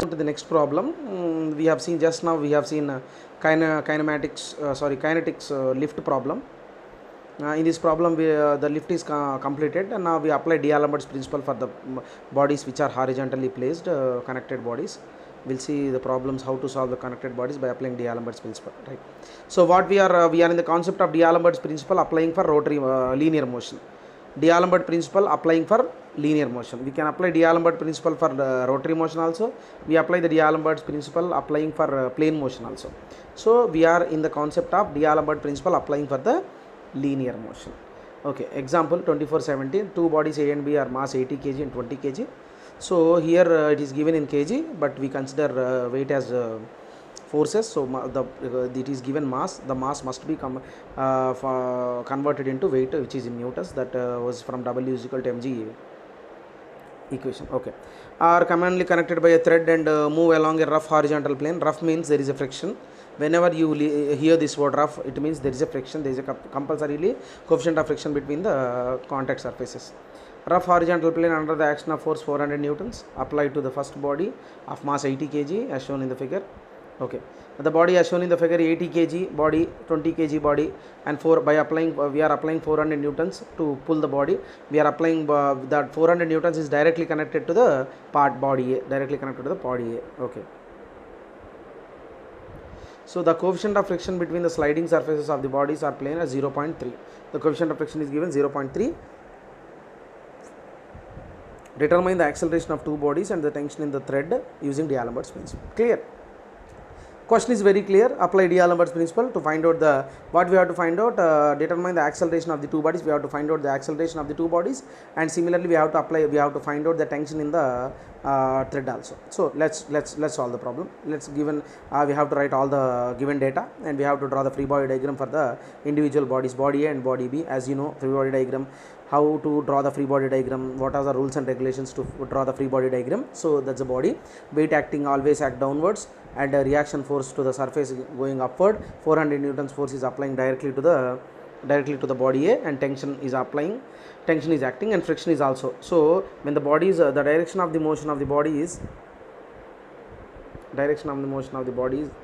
To the next problem. We have seen just now, we have seen kinetics lift problem. In this problem, the lift is completed, and now we apply D'Alembert's principle for the bodies which are horizontally placed, connected bodies. We'll see the problems how to solve the connected bodies by applying D'Alembert's principle, right? So what we are in the concept of D'Alembert's principle applying for rotary linear motion. D'Alembert principle applying for linear motion. We can apply D'Alembert principle for rotary motion also. We apply the D'Alembert's principle applying for plane motion also. So we are in the concept of D'Alembert principle applying for the linear motion. Okay, example 2417, two bodies A and B are mass 80 kg and 20 kg. So here it is given in kg, but we consider weight as forces. So it is given mass. The mass must be converted into weight, which is in newtons. That was from W is equal to mg equation. Okay, are commonly connected by a thread and move along a rough horizontal plane. Rough means there is a friction. Whenever you hear this word rough, it means there is a friction. There is a compulsorily coefficient of friction between the contact surfaces. Rough horizontal plane under the action of force 400 newtons applied to the first body of mass 80 kg as shown in the figure. Okay, the body as shown in the figure 80 kg body, 20 kg body, and we are applying 400 newtons to pull the body. We are applying that 400 newtons is directly connected to the body A, Okay. So the coefficient of friction between the sliding surfaces of the bodies are plane as 0.3. The coefficient of friction is given 0.3. Determine the acceleration of two bodies and the tension in the thread using D'Alembert's principle. Clear? Question is very clear. Apply D'Alembert's principle to find out what we have to find out. Determine the acceleration of the two bodies. We have to find out the acceleration of the two bodies, and similarly we have to find out the tension in the thread also. So let's solve the problem. We have to write all the given data, and we have to draw the free body diagram for the individual bodies, body A and body B. As you know, free body diagram, how to draw the free body diagram, what are the rules and regulations to draw the free body diagram. So that's the body. Weight acting always act downwards, and a reaction force to the surface going upward. 400 newtons force is applying directly to the body A, and tension is acting, and friction is also. So when the body is the direction of the motion of the body is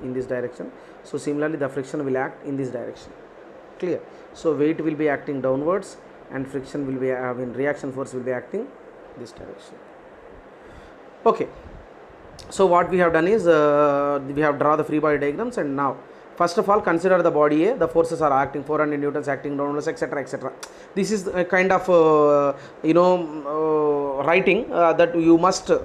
in this direction, so similarly the friction will act in this direction. Clear? So weight will be acting downwards, and friction will be reaction force will be acting this direction. Okay, so what we have done is we have drawn the free body diagrams, and now first of all consider the body A. The forces are acting 400 newtons acting downwards, etc., etc. This is a kind of writing that you must go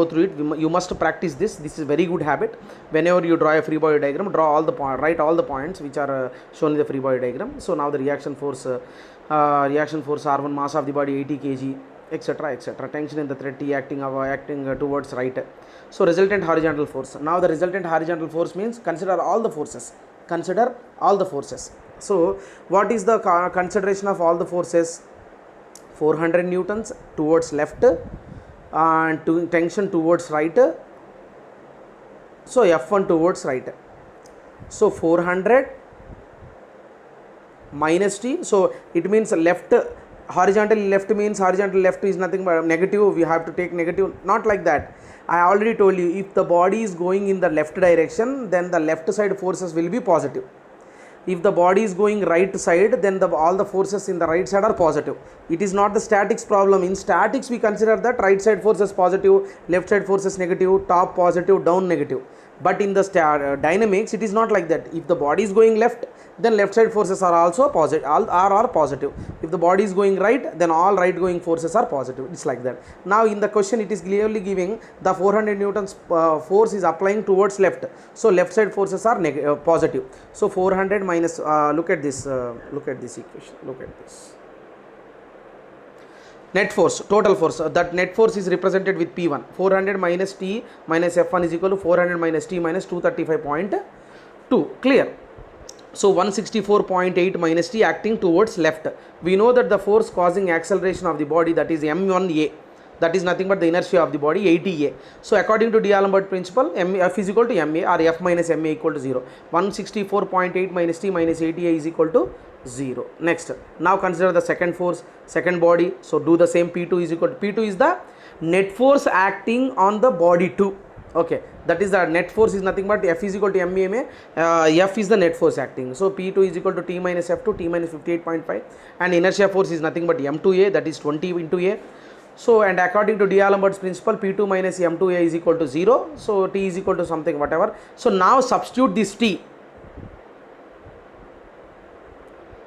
through it. You must practice this. This is a very good habit. Whenever you draw a free body diagram, write all the points which are shown in the free body diagram. So now the reaction force R1, mass of the body 80 kg, etc., etc. Tension in the thread T acting towards right. So resultant horizontal force. Now the resultant horizontal force means consider all the forces. So what is the consideration of all the forces? 400 newtons towards left, and tension towards right. So F1 towards right. So 400 minus T. So it means left. Horizontal left means horizontal left is nothing but negative. We have to take negative. Not like that. I already told you, if the body is going in the left direction, then the left side forces will be positive. If the body is going right side, then all the forces in the right side are positive. It is not the statics problem. In statics we consider that right side forces positive, left side forces negative, top positive, down negative. But in the dynamics it is not like that. If the body is going left, then left side forces are also positive, are positive. If the body is going right, then all right going forces are positive. It's like that. Now in the question it is clearly giving the 400 newtons force is applying towards left. So left side forces are positive. So 400 minus look at this equation. Look at this. Net force, total force, that net force is represented with P1. 400 minus T minus F1 is equal to 400 minus T minus 235.2. Clear? So 164.8 minus T acting towards left. We know that the force causing acceleration of the body, that is M1A, that is nothing but the inertia of the body, 80A. So according to D'Alembert principle, F is equal to MA, or F minus MA equal to 0. 164.8 minus T minus 80A is equal to 0. Next, now consider the second force, second body. So do the same. P2 is equal to, P2 is the net force acting on the body too. Okay, that is the net force is nothing but F is equal to MMA. F is the net force acting, so P2 is equal to T minus F2, T minus 58.5, and inertia force is nothing but M2A, that is 20 into A. So and according to D'Alembert's principle, P2 minus M2A is equal to 0, so T is equal to something whatever. So now substitute this T,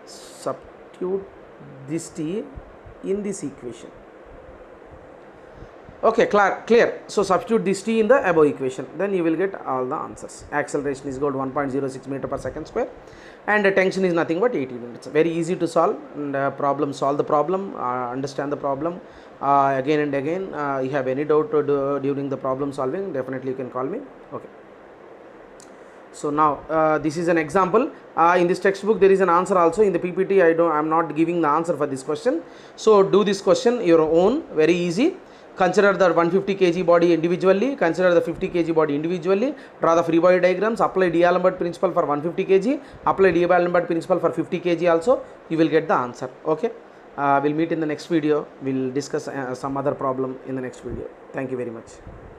substitute this T in this equation. Okay, clear. So substitute this T in the above equation, then you will get all the answers. Acceleration is equal to 1.06 meter per second square, and the tension is nothing but 80 units. Very easy to solve, and solve the problem, understand the problem again and again. You have any doubt during the problem solving, definitely you can call me. Okay, so now this is an example. In this textbook there is an answer also. In the PPT I'm not giving the answer for this question, so do this question your own, very easy. Consider the 150 kg body individually, consider the 50 kg body individually, draw the free body diagrams, apply D'Alembert principle for 150 kg, apply D'Alembert principle for 50 kg also, you will get the answer. Okay, we'll meet in the next video. We'll discuss some other problem in the next video. Thank you very much.